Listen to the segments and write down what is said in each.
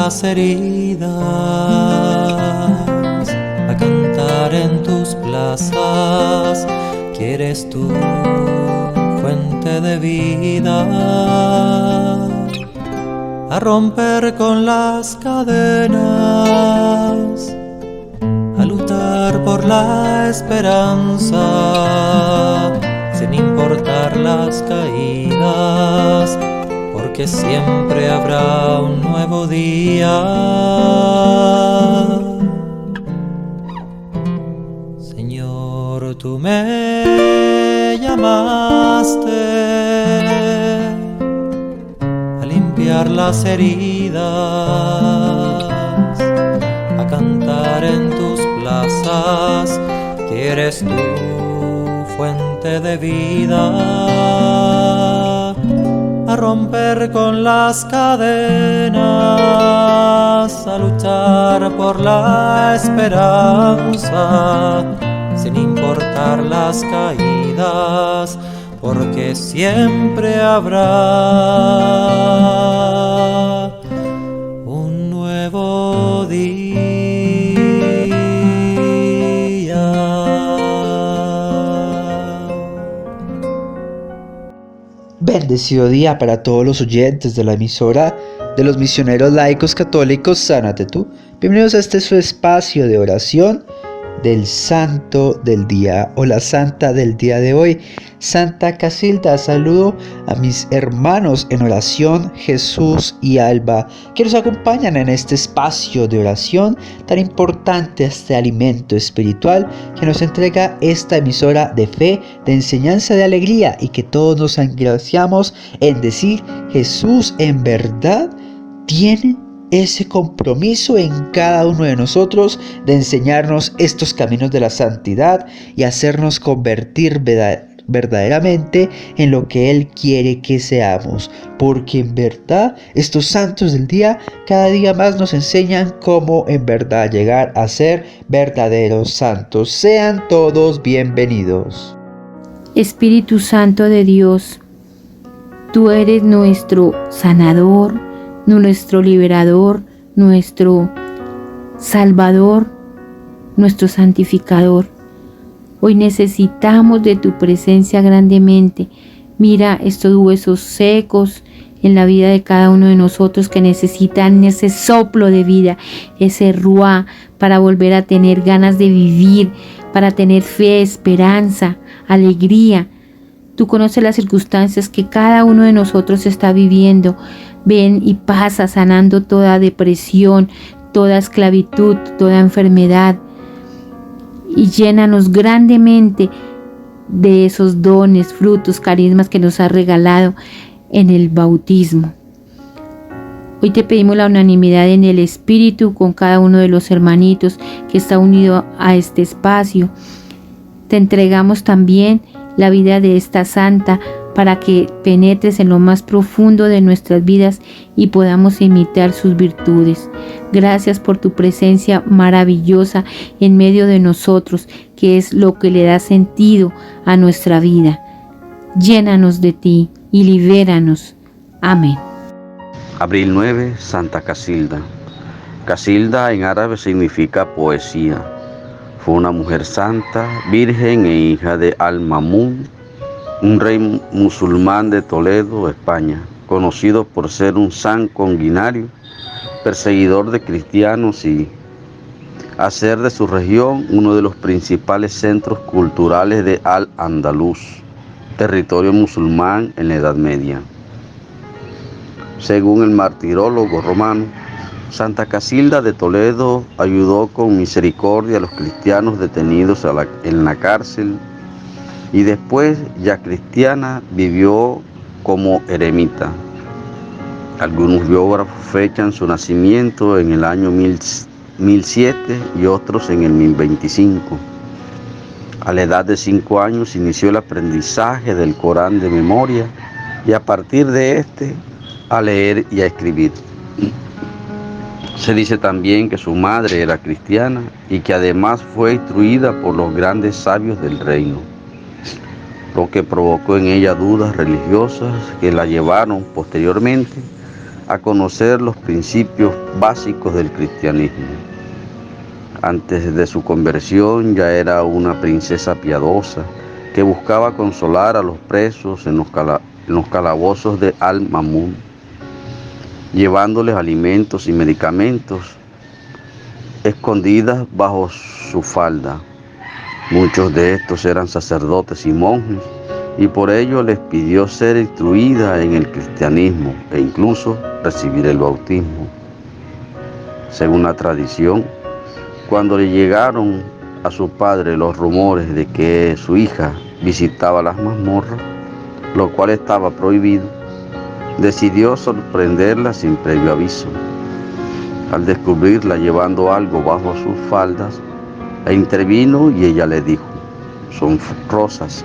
las heridas, a cantar en tus plazas. Quieres tu fuente de vida, a romper con las cadenas, a luchar por la esperanza, sin importar las caídas, porque siempre habrá un nuevo día. Señor, tú me llamaste a limpiar las heridas, a cantar en tus plazas, que eres tu fuente de vida, a romper con las cadenas, a luchar por la esperanza, sin importar las caídas, porque siempre habrá un nuevo día. Bendecido día para todos los oyentes de la emisora de los misioneros laicos católicos Sánate Tú. Bienvenidos a este su espacio de oración del santo del día o la santa del día de hoy, Santa Casilda. Saludo a mis hermanos en oración, Jesús y Alba, que nos acompañan en este espacio de oración tan importante, este alimento espiritual que nos entrega esta emisora de fe, de enseñanza, de alegría, y que todos nos engraciamos en decir: Jesús en verdad tiene ese compromiso en cada uno de nosotros de enseñarnos estos caminos de la santidad y hacernos convertir verdaderamente en lo que Él quiere que seamos, porque en verdad estos santos del día cada día más nos enseñan cómo en verdad llegar a ser verdaderos santos. Sean todos bienvenidos. Espíritu Santo de Dios, tú eres nuestro sanador, nuestro liberador, nuestro salvador, nuestro santificador. Hoy necesitamos de tu presencia grandemente. Mira estos huesos secos en la vida de cada uno de nosotros que necesitan ese soplo de vida, ese ruá, para volver a tener ganas de vivir, para tener fe, esperanza, alegría. Tú conoces las circunstancias que cada uno de nosotros está viviendo. Ven y pasa sanando toda depresión, toda esclavitud, toda enfermedad. Y llénanos grandemente de esos dones, frutos, carismas que nos has regalado en el bautismo. Hoy te pedimos la unanimidad en el Espíritu con cada uno de los hermanitos que está unido a este espacio. Te entregamos también la vida de esta santa para que penetres en lo más profundo de nuestras vidas y podamos imitar sus virtudes. Gracias por tu presencia maravillosa en medio de nosotros, que es lo que le da sentido a nuestra vida. Llénanos de ti y libéranos. Amén. Abril 9, Santa Casilda. Casilda en árabe significa poesía. Fue una mujer santa, virgen e hija de Al-Mamun, un rey musulmán de Toledo, España, conocido por ser un sanguinario, perseguidor de cristianos y hacer de su región uno de los principales centros culturales de Al-Andalus, territorio musulmán en la Edad Media. Según el martirólogo romano, Santa Casilda de Toledo ayudó con misericordia a los cristianos detenidos en la cárcel y después, ya cristiana, vivió como eremita. Algunos biógrafos fechan su nacimiento en el año 1007 y otros en el 1025. A la edad de 5 años inició el aprendizaje del Corán de memoria y a partir de este a leer y a escribir. Se dice también que su madre era cristiana y que además fue instruida por los grandes sabios del reino, lo que provocó en ella dudas religiosas que la llevaron posteriormente a conocer los principios básicos del cristianismo. Antes de su conversión ya era una princesa piadosa que buscaba consolar a los presos en los calabozos de Al-Mamun, llevándoles alimentos y medicamentos escondidas bajo su falda. Muchos de estos eran sacerdotes y monjes, y por ello les pidió ser instruida en el cristianismo e incluso recibir el bautismo. Según la tradición, cuando le llegaron a su padre los rumores de que su hija visitaba las mazmorras, lo cual estaba prohibido, decidió sorprenderla sin previo aviso. Al descubrirla llevando algo bajo sus faldas, intervino y ella le dijo: son rosas.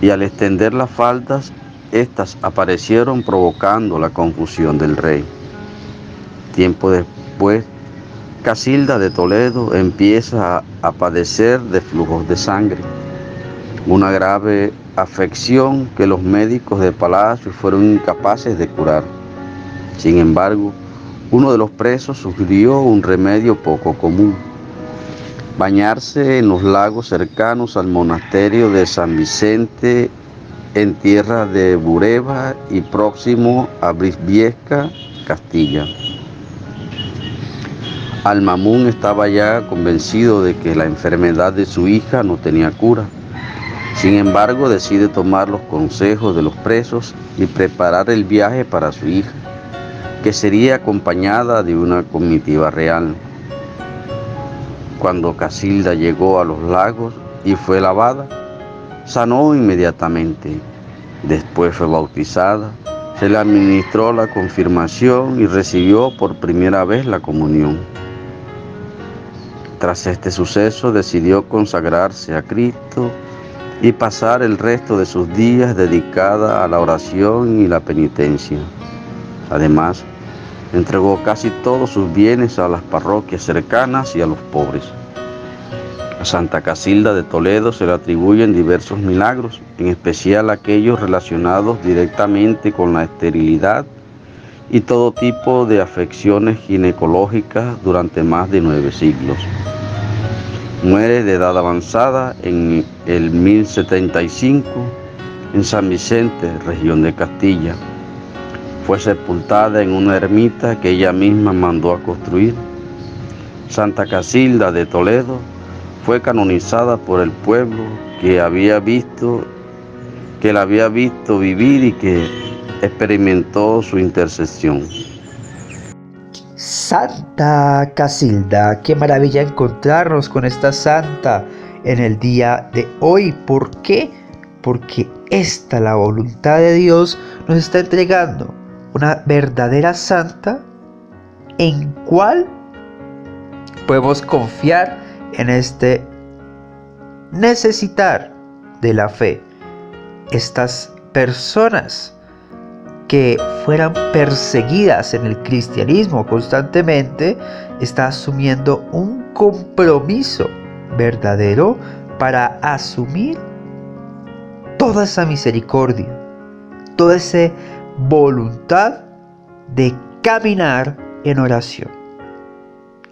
Y al extender las faldas, éstas aparecieron provocando la confusión del rey. Tiempo después, Casilda de Toledo empieza a padecer de flujos de sangre, una grave afección que los médicos de palacio fueron incapaces de curar. Sin embargo, uno de los presos sugirió un remedio poco común: bañarse en los lagos cercanos al monasterio de San Vicente, en tierra de Bureba y próximo a Briviesca, Castilla. Al-Mamun estaba ya convencido de que la enfermedad de su hija no tenía cura. Sin embargo, decide tomar los consejos de los presos y preparar el viaje para su hija, que sería acompañada de una comitiva real. Cuando Casilda llegó a los lagos y fue lavada, sanó inmediatamente. Después fue bautizada, se le administró la confirmación y recibió por primera vez la comunión. Tras este suceso decidió consagrarse a Cristo y pasar el resto de sus días dedicada a la oración y la penitencia. Además, entregó casi todos sus bienes a las parroquias cercanas y a los pobres. A Santa Casilda de Toledo se le atribuyen diversos milagros, en especial aquellos relacionados directamente con la esterilidad y todo tipo de afecciones ginecológicas durante más de 9 siglos. Muere de edad avanzada en el 1075 en San Vicente, región de Castilla. Fue sepultada en una ermita que ella misma mandó a construir. Santa Casilda de Toledo fue canonizada por el pueblo que la había visto vivir y que experimentó su intercesión. Santa Casilda, qué maravilla encontrarnos con esta santa en el día de hoy. ¿Por qué? Porque la voluntad de Dios nos está entregando una verdadera santa en cual podemos confiar en este necesitar de la fe. Estas personas que fueran perseguidas en el cristianismo constantemente está asumiendo un compromiso verdadero para asumir toda esa misericordia, toda esa voluntad de caminar en oración.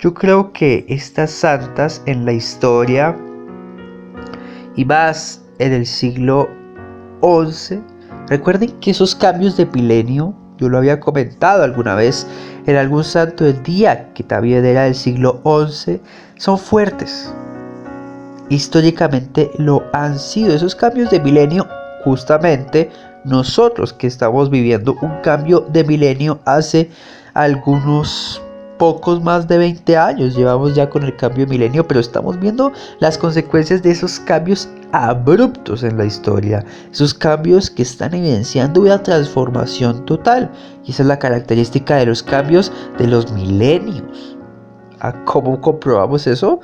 Yo creo que estas santas en la historia y más en el siglo XI, recuerden que esos cambios de milenio, yo lo había comentado alguna vez en algún santo del día que también era del siglo XI, son fuertes. Históricamente lo han sido. Esos cambios de milenio, justamente nosotros que estamos viviendo un cambio de milenio hace algunos pocos más de 20 años llevamos ya con el cambio de milenio, pero estamos viendo las consecuencias de esos cambios abruptos en la historia, esos cambios que están evidenciando una transformación total, y esa es la característica de los cambios de los milenios. ¿Cómo comprobamos eso?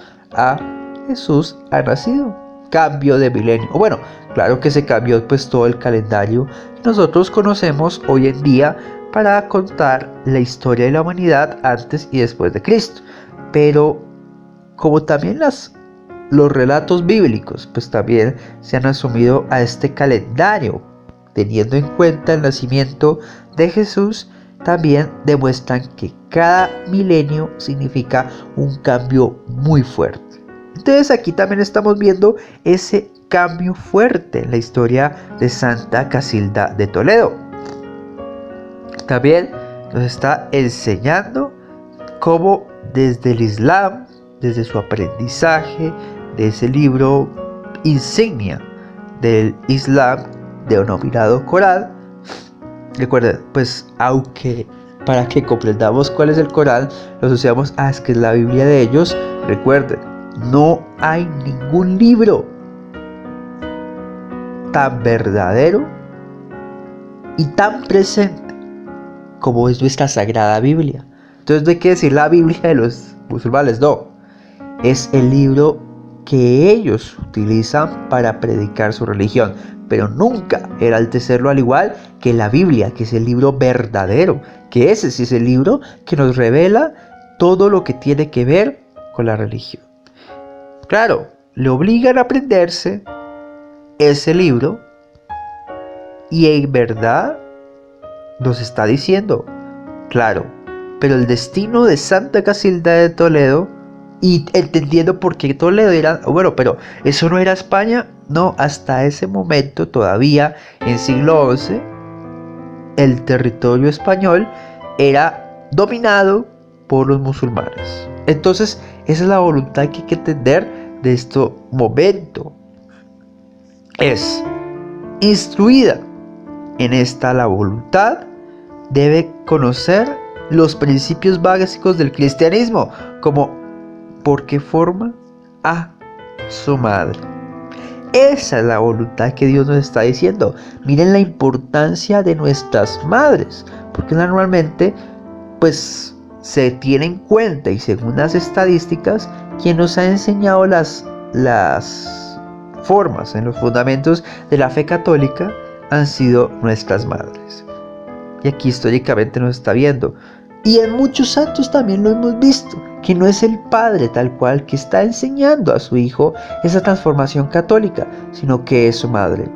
Jesús ha nacido, cambio de milenio. Bueno, claro que se cambió pues todo el calendario que nosotros conocemos hoy en día para contar la historia de la humanidad antes y después de Cristo, pero como también los relatos bíblicos pues también se han asumido a este calendario, teniendo en cuenta el nacimiento de Jesús también demuestran que cada milenio significa un cambio muy fuerte. Entonces aquí también estamos viendo ese cambio fuerte en la historia de Santa Casilda de Toledo. También nos está enseñando cómo desde el Islam, desde su aprendizaje de ese libro insignia del Islam denominado Corán. Recuerden, pues aunque para que comprendamos cuál es el Corán, lo asociamos a es que es la Biblia de ellos. Recuerden, no hay ningún libro tan verdadero y tan presente como es nuestra Sagrada Biblia. Entonces no hay que decir la Biblia de los musulmanes, no. Es el libro que ellos utilizan para predicar su religión, pero nunca enaltecerlo al igual que la Biblia, que es el libro verdadero, que ese sí es el libro que nos revela todo lo que tiene que ver con la religión. Claro, le obligan a aprenderse ese libro y en verdad nos está diciendo, claro, pero el destino de Santa Casilda de Toledo, y entendiendo por qué Toledo era, bueno, pero eso no era España, no, hasta ese momento todavía en siglo XI el territorio español era dominado por los musulmanes. Entonces esa es la voluntad que hay que entender de este momento. Es instruida en esta la voluntad, debe conocer los principios básicos del cristianismo, como por qué forma a su madre. Esa es la voluntad que Dios nos está diciendo. Miren la importancia de nuestras madres, porque normalmente pues se tiene en cuenta, y según las estadísticas, quien nos ha enseñado las formas en los fundamentos de la fe católica han sido nuestras madres. Y aquí históricamente nos está viendo. Y en muchos santos también lo hemos visto, que no es el padre tal cual que está enseñando a su hijo esa transformación católica, sino que es su madre.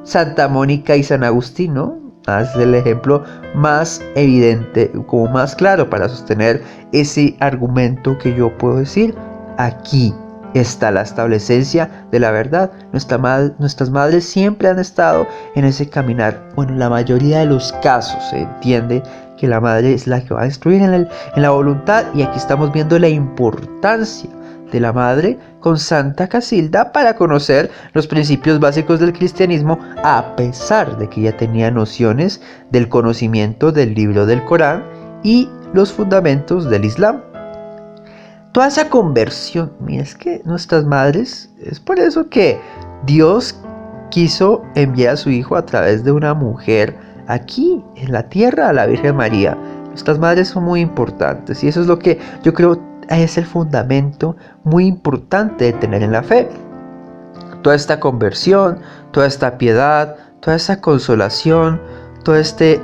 Santa Mónica y San Agustín, ¿no? Es el ejemplo más evidente, como más claro para sostener ese argumento que yo puedo decir. Aquí está la establecencia de la verdad. Nuestras madres siempre han estado en ese caminar. Bueno, en la mayoría de los casos se entiende que la madre es la que va a instruir en la voluntad, y aquí estamos viendo la importancia de la madre con Santa Casilda para conocer los principios básicos del cristianismo, a pesar de que ya tenía nociones del conocimiento del libro del Corán y los fundamentos del Islam. Toda esa conversión, mira, es que nuestras madres, es por eso que Dios quiso enviar a su hijo a través de una mujer aquí en la tierra, a la Virgen María. Nuestras madres son muy importantes, y eso es lo que yo creo es el fundamento muy importante de tener en la fe. Toda esta conversión, toda esta piedad, toda esta consolación, todo este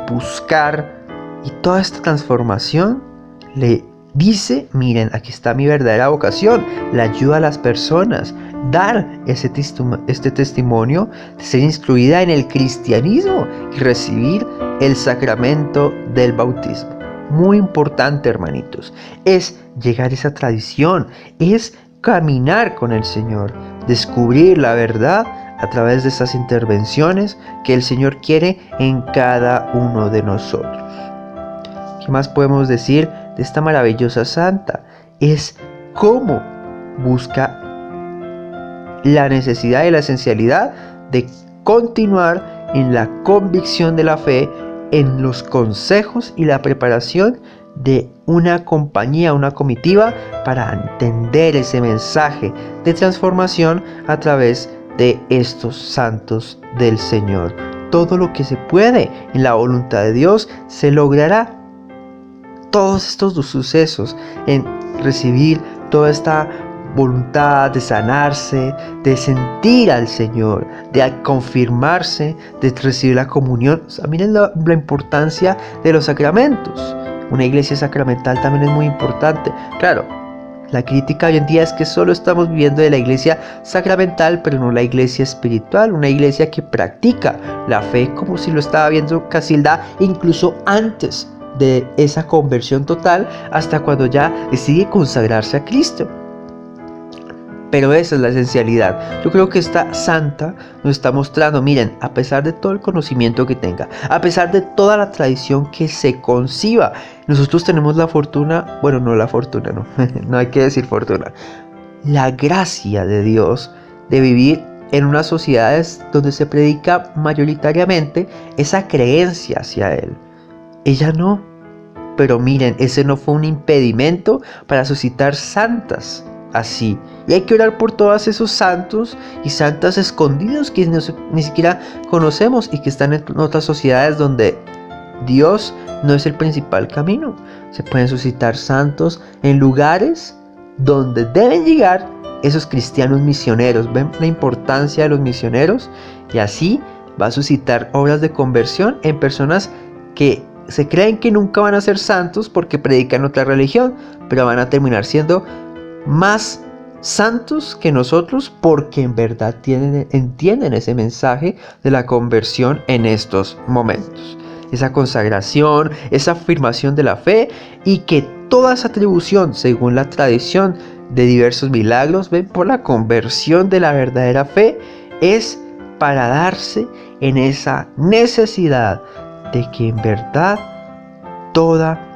buscar y toda esta transformación le dice: miren, aquí está mi verdadera vocación, la ayuda a las personas, dar este testimonio de ser instruida en el cristianismo y recibir el sacramento del bautismo. Muy importante, hermanitos, es llegar a esa tradición, es caminar con el Señor, descubrir la verdad a través de esas intervenciones que el Señor quiere en cada uno de nosotros. ¿Qué más podemos decir de esta maravillosa santa? Es cómo busca la necesidad y la esencialidad de continuar en la convicción de la fe, en los consejos y la preparación de una compañía, una comitiva, para entender ese mensaje de transformación a través de estos santos del Señor. Todo lo que se puede en la voluntad de Dios se logrará. Todos estos sucesos en recibir toda esta voluntad de sanarse, de sentir al Señor, de confirmarse, de recibir la comunión. O sea, miren la importancia de los sacramentos. Una iglesia sacramental también es muy importante. Claro, La crítica hoy en día es que solo estamos viviendo de la iglesia sacramental, pero no la iglesia espiritual, una iglesia que practica la fe como si lo estaba viendo Casilda incluso antes de esa conversión total, hasta cuando ya decide consagrarse a Cristo. Pero esa es la esencialidad. Yo creo que esta santa nos está mostrando, miren, a pesar de todo el conocimiento que tenga, a pesar de toda la tradición que se conciba, nosotros tenemos la fortuna, bueno, no la fortuna, no, no hay que decir fortuna, la gracia de Dios de vivir en unas sociedades donde se predica mayoritariamente esa creencia hacia Él. Ella no, pero miren, ese no fue un impedimento para suscitar santas así. Y hay que orar por todos esos santos y santas escondidos que ni siquiera conocemos y que están en otras sociedades donde Dios no es el principal camino. Se pueden suscitar santos en lugares donde deben llegar esos cristianos misioneros. ¿Ven la importancia de los misioneros? Y así va a suscitar obras de conversión en personas que se creen que nunca van a ser santos porque predican otra religión, pero van a terminar siendo más santos que nosotros porque en verdad entienden ese mensaje de la conversión en estos momentos. Esa consagración, esa afirmación de la fe y que toda esa atribución, según la tradición de diversos milagros, ven por la conversión de la verdadera fe, es para darse en esa necesidad de que en verdad toda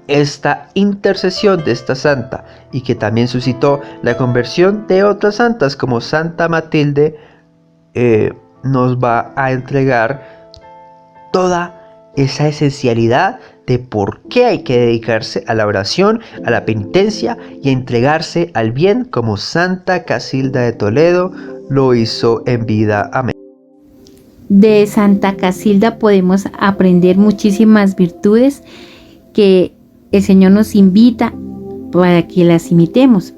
esta intercesión de esta santa y que también suscitó la conversión de otras santas como Santa Matilde nos va a entregar toda esa esencialidad de por qué hay que dedicarse a la oración, a la penitencia y a entregarse al bien como Santa Casilda de Toledo lo hizo en vida. Amén. De Santa Casilda podemos aprender muchísimas virtudes que el Señor nos invita para que las imitemos.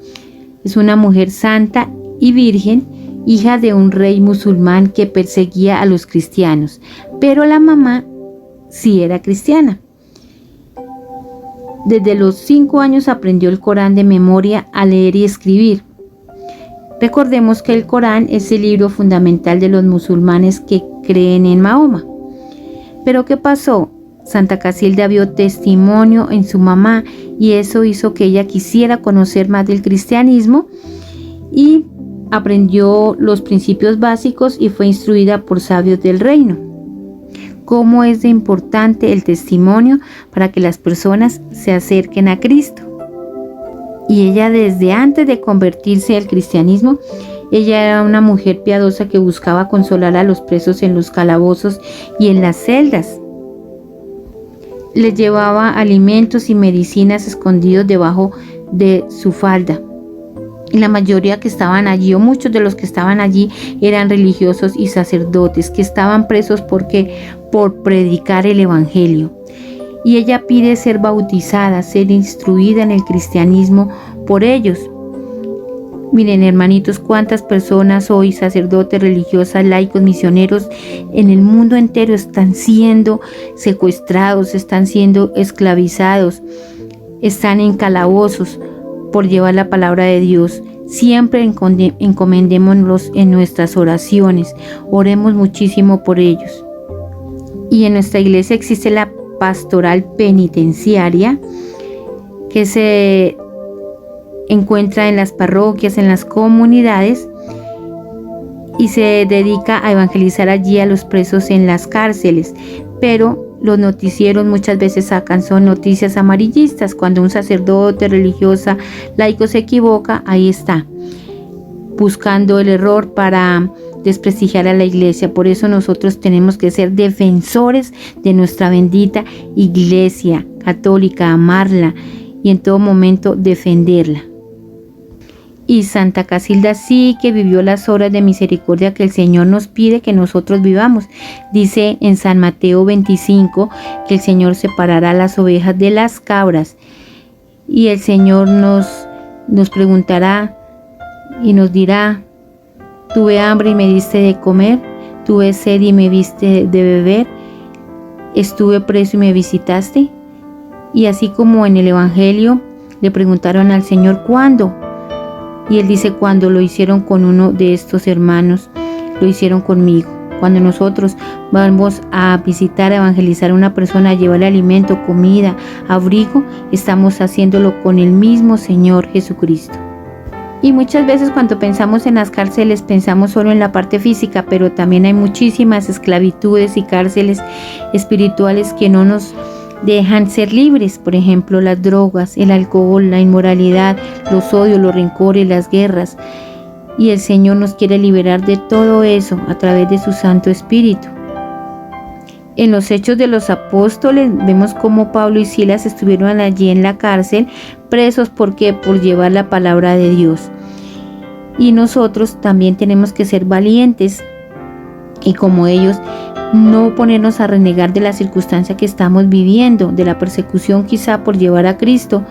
Es una mujer santa y virgen, hija de un rey musulmán que perseguía a los cristianos, pero la mamá sí era cristiana. Desde los 5 años aprendió el Corán de memoria a leer y escribir. Recordemos que el Corán es el libro fundamental de los musulmanes que creen en Mahoma. ¿Pero qué pasó? Santa Casilda vio testimonio en su mamá y eso hizo que ella quisiera conocer más del cristianismo y aprendió los principios básicos y fue instruida por sabios del reino. ¿Cómo es de importante el testimonio para que las personas se acerquen a Cristo? Y ella desde antes de convertirse al cristianismo, ella era una mujer piadosa que buscaba consolar a los presos en los calabozos y en las celdas. Les llevaba alimentos y medicinas escondidos debajo de su falda. Y la mayoría que estaban allí, o muchos de los que estaban allí, eran religiosos y sacerdotes que estaban presos por predicar el evangelio. Y ella pide ser bautizada, ser instruida en el cristianismo por ellos. Miren, hermanitos, cuántas personas hoy, sacerdotes, religiosas, laicos, misioneros, en el mundo entero están siendo secuestrados, están siendo esclavizados, están en calabozos por llevar la palabra de Dios. Siempre encomendémoslos en nuestras oraciones, oremos muchísimo por ellos. Y en nuestra iglesia existe la pastoral penitenciaria que se encuentra en las parroquias, en las comunidades y se dedica a evangelizar allí a los presos en las cárceles, pero los noticieros muchas veces son noticias amarillistas. Cuando un sacerdote, religiosa, laico se equivoca, ahí está, buscando el error para desprestigiar a la iglesia. Por eso nosotros tenemos que ser defensores de nuestra bendita iglesia católica, amarla y en todo momento defenderla. Y Santa Casilda sí que vivió las obras de misericordia que el Señor nos pide que nosotros vivamos. Dice en San Mateo 25 que el Señor separará las ovejas de las cabras. Y el Señor nos preguntará y nos dirá: tuve hambre y me diste de comer, tuve sed y me diste de beber, estuve preso y me visitaste. Y así como en el Evangelio Le preguntaron al Señor ¿cuándo? Y Él dice: cuando lo hicieron con uno de estos hermanos, lo hicieron conmigo. Cuando nosotros vamos a visitar, a evangelizar a una persona, a llevarle alimento, comida, abrigo, estamos haciéndolo con el mismo Señor Jesucristo. Y muchas veces cuando pensamos en las cárceles pensamos solo en la parte física, pero también hay muchísimas esclavitudes y cárceles espirituales que no nos dejan ser libres. Por ejemplo, las drogas, el alcohol, la inmoralidad, los odios, los rencores, las guerras. Y el Señor nos quiere liberar de todo eso a través de su Santo Espíritu. En los Hechos de los Apóstoles vemos cómo Pablo y Silas estuvieron allí en la cárcel, presos. ¿Por qué? Por llevar la palabra de Dios. Y nosotros también tenemos que ser valientes y como ellos, no ponernos a renegar de la circunstancia que estamos viviendo, de la persecución quizá por llevar a Cristo,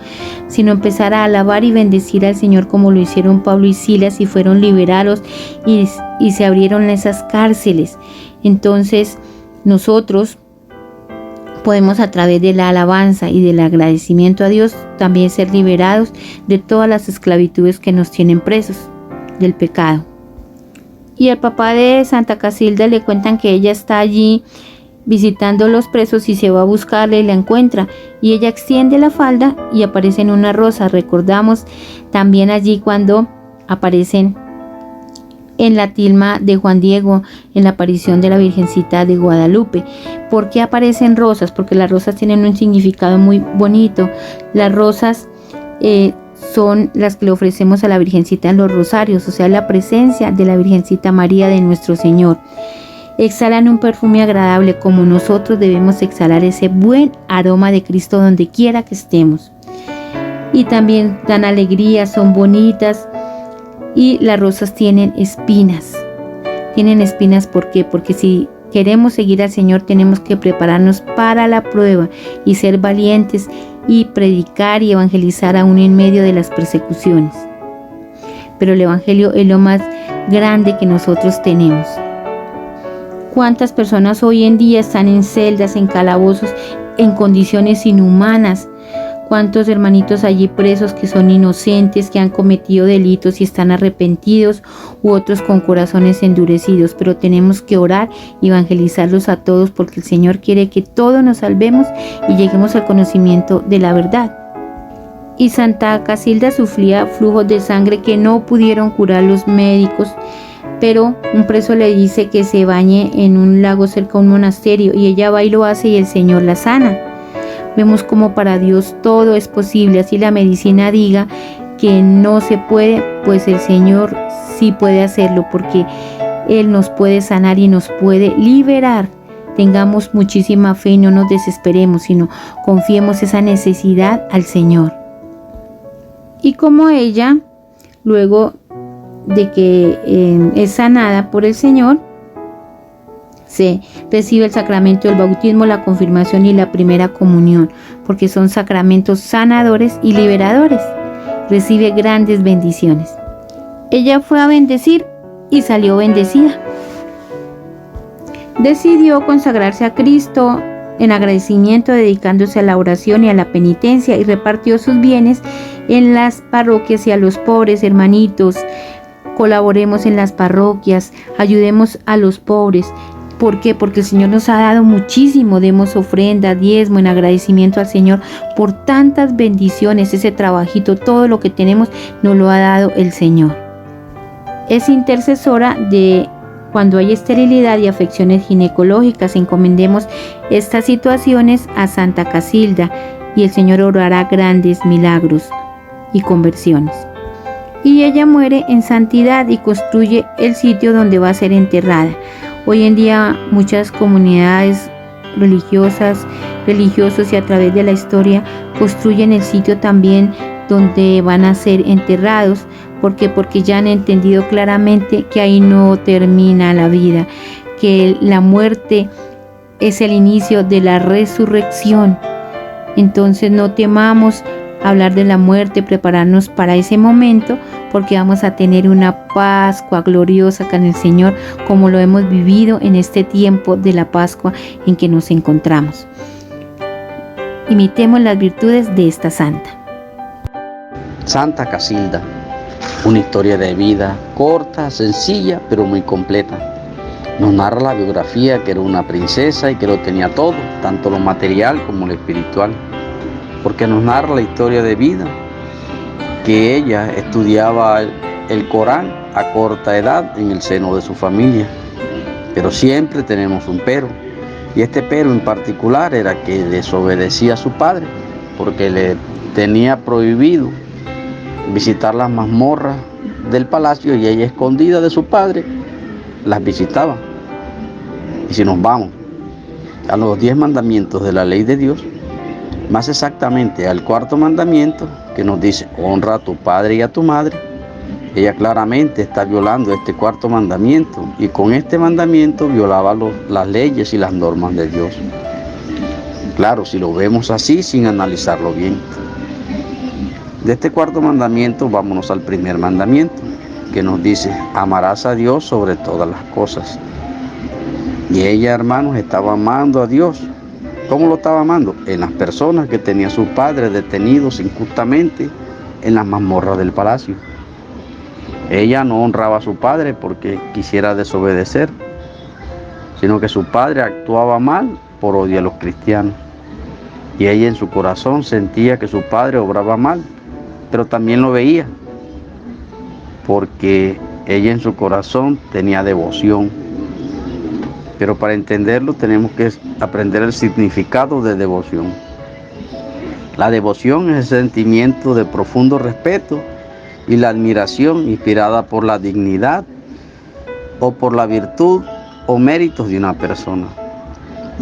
sino empezar a alabar y bendecir al Señor como lo hicieron Pablo y Silas y fueron liberados y se abrieron esas cárceles. Entonces nosotros podemos, a través de la alabanza y del agradecimiento a Dios, también ser liberados de todas las esclavitudes que nos tienen presos del pecado. Y al papá de Santa Casilda le cuentan que ella está allí visitando a los presos y se va a buscarle y la encuentra. Y ella extiende la falda y aparecen una rosa. Recordamos también allí cuando aparecen en la tilma de Juan Diego, en la aparición de la Virgencita de Guadalupe. ¿Por qué aparecen rosas? Porque las rosas tienen un significado muy bonito. Las rosas son las que le ofrecemos a la Virgencita en los rosarios, o sea, la presencia de la Virgencita María de nuestro Señor. Exhalan un perfume agradable, como nosotros debemos exhalar ese buen aroma de Cristo donde quiera que estemos. Y también dan alegría, son bonitas. Y las rosas tienen espinas. Tienen espinas, ¿por qué? Porque si queremos seguir al Señor tenemos que prepararnos para la prueba y ser valientes y predicar y evangelizar aún en medio de las persecuciones. Pero el evangelio es lo más grande que nosotros tenemos. ¿Cuántas personas hoy en día están en celdas, en calabozos, en condiciones inhumanas? ¿Cuántos hermanitos allí presos que son inocentes, que han cometido delitos y están arrepentidos, u otros con corazones endurecidos? Pero tenemos que orar y evangelizarlos a todos, porque el Señor quiere que todos nos salvemos y lleguemos al conocimiento de la verdad. Y Santa Casilda sufría flujos de sangre que no pudieron curar los médicos, pero un preso le dice que se bañe en un lago cerca de un monasterio y ella va y lo hace y el Señor la sana. Vemos como para Dios todo es posible. Así la medicina diga que no se puede, pues el Señor sí puede hacerlo, porque Él nos puede sanar y nos puede liberar. Tengamos muchísima fe y no nos desesperemos, sino confiemos esa necesidad al Señor. Y como ella, luego de que es sanada por el Señor, se recibe el sacramento del bautismo, la confirmación y la primera comunión, porque son sacramentos sanadores y liberadores. Recibe grandes bendiciones. Ella fue a bendecir y salió bendecida. Decidió consagrarse a Cristo en agradecimiento, dedicándose a la oración y a la penitencia, y repartió sus bienes en las parroquias y a los pobres hermanitos. Colaboremos en las parroquias, ayudemos a los pobres. ¿Por qué? Porque el Señor nos ha dado muchísimo. Demos ofrenda, diezmo, en agradecimiento al Señor por tantas bendiciones. Ese trabajito, todo lo que tenemos, nos lo ha dado el Señor. Es intercesora de cuando hay esterilidad y afecciones ginecológicas. Encomendemos estas situaciones a Santa Casilda y el Señor orará grandes milagros y conversiones. Y ella muere en santidad y construye el sitio donde va a ser enterrada. Hoy en día muchas comunidades religiosas, religiosos y a través de la historia construyen el sitio también donde van a ser enterrados. ¿Por qué? Porque ya han entendido claramente que ahí no termina la vida, que la muerte es el inicio de la resurrección. Entonces no temamos hablar de la muerte, prepararnos para ese momento, porque vamos a tener una Pascua gloriosa con el Señor, como lo hemos vivido en este tiempo de la Pascua en que nos encontramos. Imitemos las virtudes de esta santa. Santa Casilda, una historia de vida corta, sencilla, pero muy completa. Nos narra la biografía que era una princesa y que lo tenía todo, tanto lo material como lo espiritual. Porque nos narra la historia de vida, que ella estudiaba el Corán a corta edad en el seno de su familia. Pero siempre tenemos un pero. Y este pero en particular era que desobedecía a su padre, porque le tenía prohibido visitar las mazmorras del palacio y ella, escondida de su padre, las visitaba. Y si nos vamos a los 10 mandamientos de la ley de Dios, más exactamente al 4.º mandamiento, que nos dice honra a tu padre y a tu madre, ella claramente está violando este 4.º mandamiento, y con este mandamiento violaba las leyes y las normas de Dios. Claro, si lo vemos así sin analizarlo bien. De este 4.º mandamiento vámonos al 1.er mandamiento, que nos dice amarás a Dios sobre todas las cosas. Y ella, hermanos, estaba amando a Dios. ¿Cómo lo estaba amando? En las personas que tenía su padre detenidos injustamente en las mazmorras del palacio. Ella no honraba a su padre porque quisiera desobedecer, sino que su padre actuaba mal por odio a los cristianos. Y ella en su corazón sentía que su padre obraba mal, pero también lo veía, porque ella en su corazón tenía devoción. Pero para entenderlo tenemos que aprender el significado de devoción. La devoción es el sentimiento de profundo respeto y la admiración inspirada por la dignidad o por la virtud o méritos de una persona.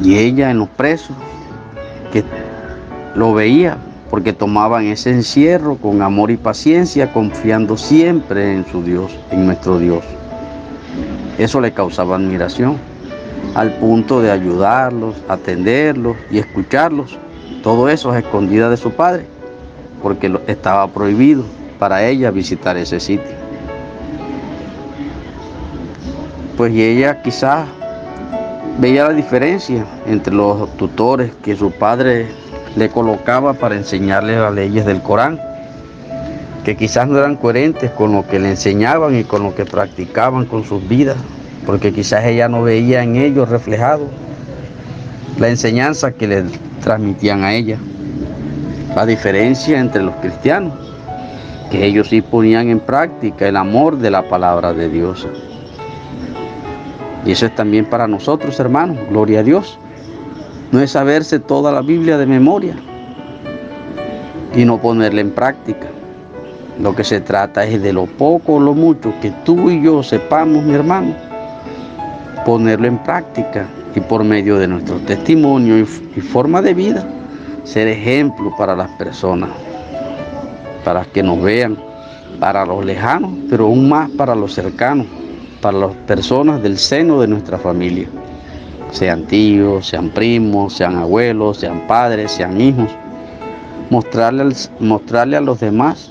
Y ella en los presos, que lo veía porque tomaban ese encierro con amor y paciencia, confiando siempre en su Dios, en nuestro Dios. Eso le causaba admiración, al punto de ayudarlos, atenderlos y escucharlos. Todo eso a escondidas de su padre, porque estaba prohibido para ella visitar ese sitio. Pues y ella quizás veía la diferencia entre los tutores que su padre le colocaba para enseñarle las leyes del Corán, que quizás no eran coherentes con lo que le enseñaban y con lo que practicaban con sus vidas, porque quizás ella no veía en ellos reflejado la enseñanza que le transmitían a ella. La diferencia entre los cristianos, que ellos sí ponían en práctica el amor de la palabra de Dios. Y eso es también para nosotros, hermanos, gloria a Dios. No es saberse toda la Biblia de memoria y no ponerla en práctica. Lo que se trata es de lo poco o lo mucho que tú y yo sepamos, mi hermano, ponerlo en práctica y por medio de nuestro testimonio y forma de vida, ser ejemplo para las personas, para que nos vean, para los lejanos, pero aún más para los cercanos, para las personas del seno de nuestra familia, sean tíos, sean primos, sean abuelos, sean padres, sean hijos. Mostrarle a los demás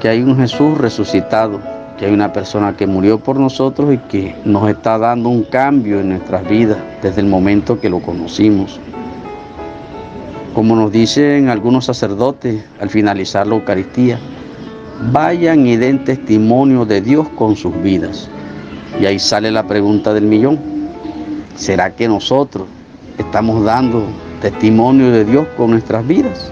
que hay un Jesús resucitado, que hay una persona que murió por nosotros y que nos está dando un cambio en nuestras vidas desde el momento que lo conocimos. Como nos dicen algunos sacerdotes al finalizar la Eucaristía, vayan y den testimonio de Dios con sus vidas. Y ahí sale la pregunta del millón. ¿Será que nosotros estamos dando testimonio de Dios con nuestras vidas?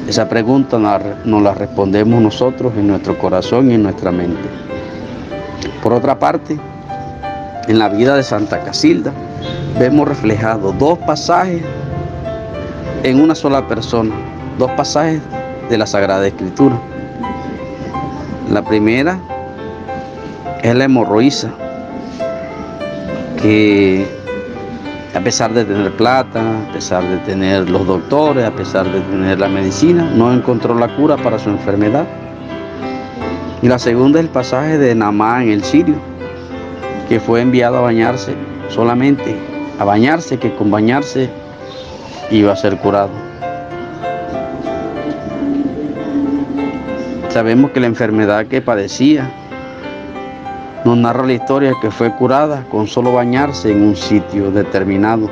Esa pregunta nos la respondemos nosotros en nuestro corazón y en nuestra mente. Por otra parte, en la vida de Santa Casilda vemos reflejados 2 pasajes en una sola persona, 2 pasajes de la Sagrada Escritura. La primera es la hemorroísa, que a pesar de tener plata, a pesar de tener los doctores, a pesar de tener la medicina, no encontró la cura para su enfermedad. Y la segunda es el pasaje de Naamán el sirio, que fue enviado a bañarse, solamente a bañarse, que con bañarse iba a ser curado. Sabemos que la enfermedad que padecía nos narra la historia que fue curada con solo bañarse en un sitio determinado.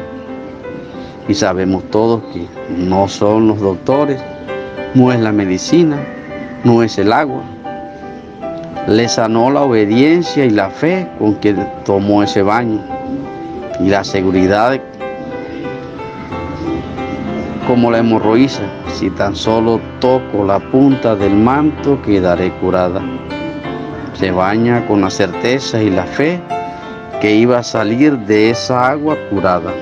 Y sabemos todos que no son los doctores, no es la medicina, no es el agua. Le sanó la obediencia y la fe con que tomó ese baño y la seguridad como la hemorroísa. Si tan solo toco la punta del manto, quedaré curada. Se baña con la certeza y la fe que iba a salir de esa agua curada.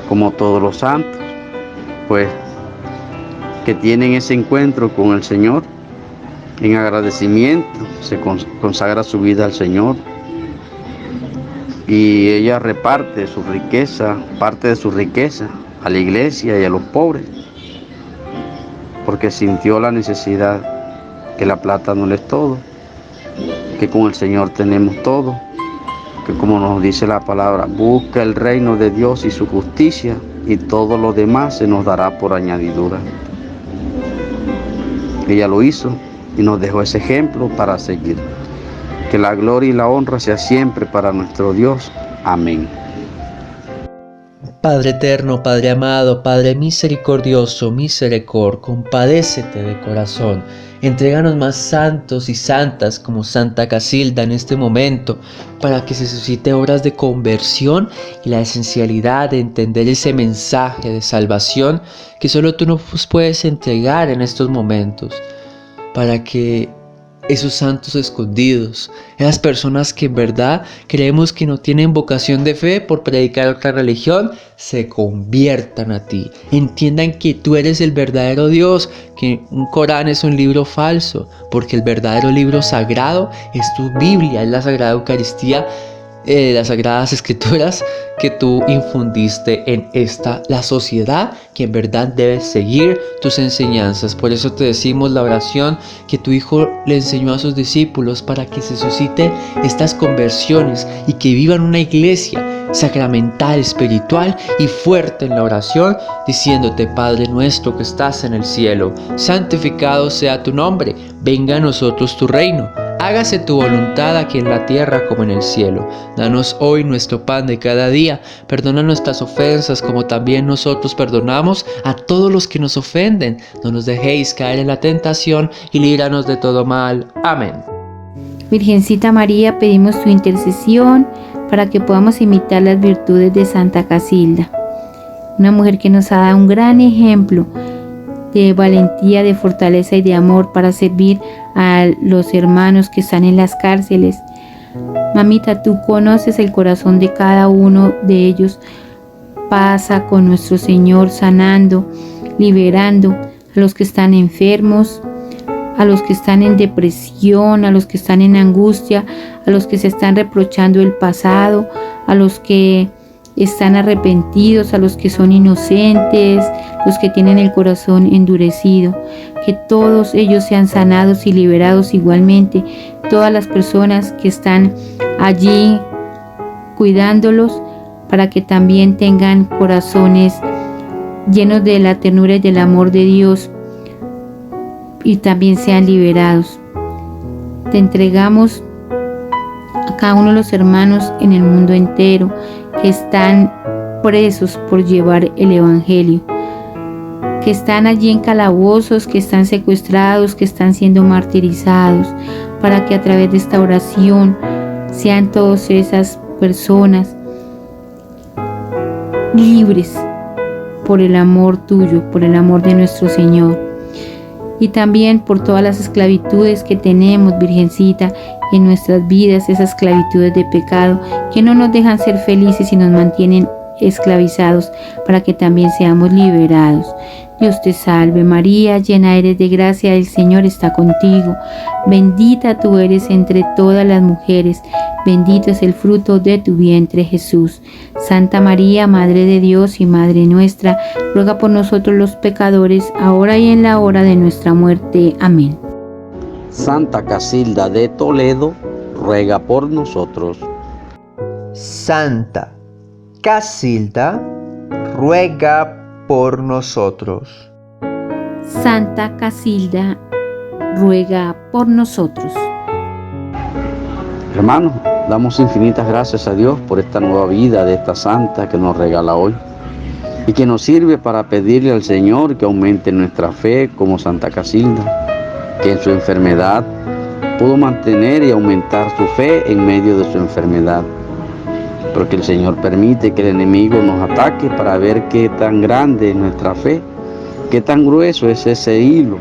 Como todos los santos, pues, que tienen ese encuentro con el Señor, en agradecimiento, se consagra su vida al Señor. Y ella reparte su riqueza, parte de su riqueza, a la iglesia y a los pobres, porque sintió la necesidad, que la plata no es todo, que con el Señor tenemos todo, que como nos dice la palabra, busca el reino de Dios y su justicia, y todo lo demás se nos dará por añadidura. Ella lo hizo y nos dejó ese ejemplo para seguir. Que la gloria y la honra sea siempre para nuestro Dios. Amén. Padre eterno, Padre amado, Padre misericordioso, compadécete de corazón. Entréganos más santos y santas como Santa Casilda en este momento, para que se suscite obras de conversión y la esencialidad de entender ese mensaje de salvación que solo tú nos puedes entregar en estos momentos, para que esos santos escondidos, esas personas que en verdad creemos que no tienen vocación de fe por predicar otra religión, se conviertan a ti, entiendan que tú eres el verdadero Dios, que un Corán es un libro falso, porque el verdadero libro sagrado es tu Biblia, es la Sagrada Eucaristía, las Sagradas Escrituras que tú infundiste en la sociedad que en verdad debe seguir tus enseñanzas. Por eso te decimos la oración que tu Hijo le enseñó a sus discípulos, para que se susciten estas conversiones y que vivan una iglesia sacramental, espiritual y fuerte en la oración, diciéndote: Padre nuestro que estás en el cielo, santificado sea tu nombre, venga a nosotros tu reino. Hágase tu voluntad aquí en la tierra como en el cielo. Danos hoy nuestro pan de cada día. Perdona nuestras ofensas como también nosotros perdonamos a todos los que nos ofenden. No nos dejéis caer en la tentación y líbranos de todo mal. Amén. Virgencita María, pedimos tu intercesión para que podamos imitar las virtudes de Santa Casilda, una mujer que nos ha dado un gran ejemplo de valentía, de fortaleza y de amor para servir a los hermanos que están en las cárceles. Mamita, tú conoces el corazón de cada uno de ellos. Pasa con nuestro Señor sanando, liberando a los que están enfermos, a los que están en depresión, a los que están en angustia, a los que se están reprochando el pasado, a los que están arrepentidos, a los que son inocentes, los que tienen el corazón endurecido. Que todos ellos sean sanados y liberados igualmente. Todas las personas que están allí cuidándolos, para que también tengan corazones llenos de la ternura y del amor de Dios y también sean liberados. Te entregamos a cada uno de los hermanos en el mundo entero que están presos por llevar el Evangelio, que están allí en calabozos, que están secuestrados, que están siendo martirizados, para que a través de esta oración sean todas esas personas libres por el amor tuyo, por el amor de nuestro Señor. Y también por todas las esclavitudes que tenemos, Virgencita, en nuestras vidas, esas esclavitudes de pecado que no nos dejan ser felices y nos mantienen esclavizados, para que también seamos liberados. Dios te salve María, llena eres de gracia, el Señor está contigo. Bendita tú eres entre todas las mujeres, bendito es el fruto de tu vientre Jesús. Santa María, Madre de Dios y Madre nuestra, ruega por nosotros los pecadores, ahora y en la hora de nuestra muerte. Amén. Santa Casilda de Toledo, ruega por nosotros. Santa Casilda, ruega por nosotros. Santa Casilda, ruega por nosotros. Hermanos, damos infinitas gracias a Dios por esta nueva vida de esta santa que nos regala hoy y que nos sirve para pedirle al Señor que aumente nuestra fe como Santa Casilda, que en su enfermedad pudo mantener y aumentar su fe en medio de su enfermedad. Porque el Señor permite que el enemigo nos ataque para ver qué tan grande es nuestra fe, qué tan grueso es ese hilo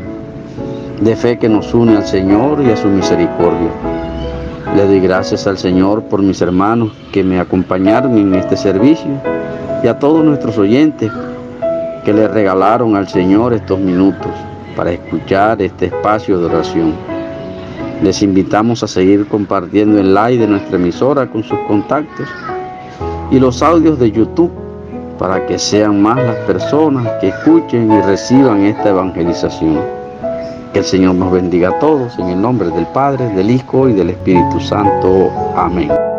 de fe que nos une al Señor y a su misericordia. Le doy gracias al Señor por mis hermanos que me acompañaron en este servicio y a todos nuestros oyentes que le regalaron al Señor estos minutos para escuchar este espacio de oración. Les invitamos a seguir compartiendo el like de nuestra emisora con sus contactos y los audios de YouTube para que sean más las personas que escuchen y reciban esta evangelización. Que el Señor nos bendiga a todos en el nombre del Padre, del Hijo y del Espíritu Santo. Amén.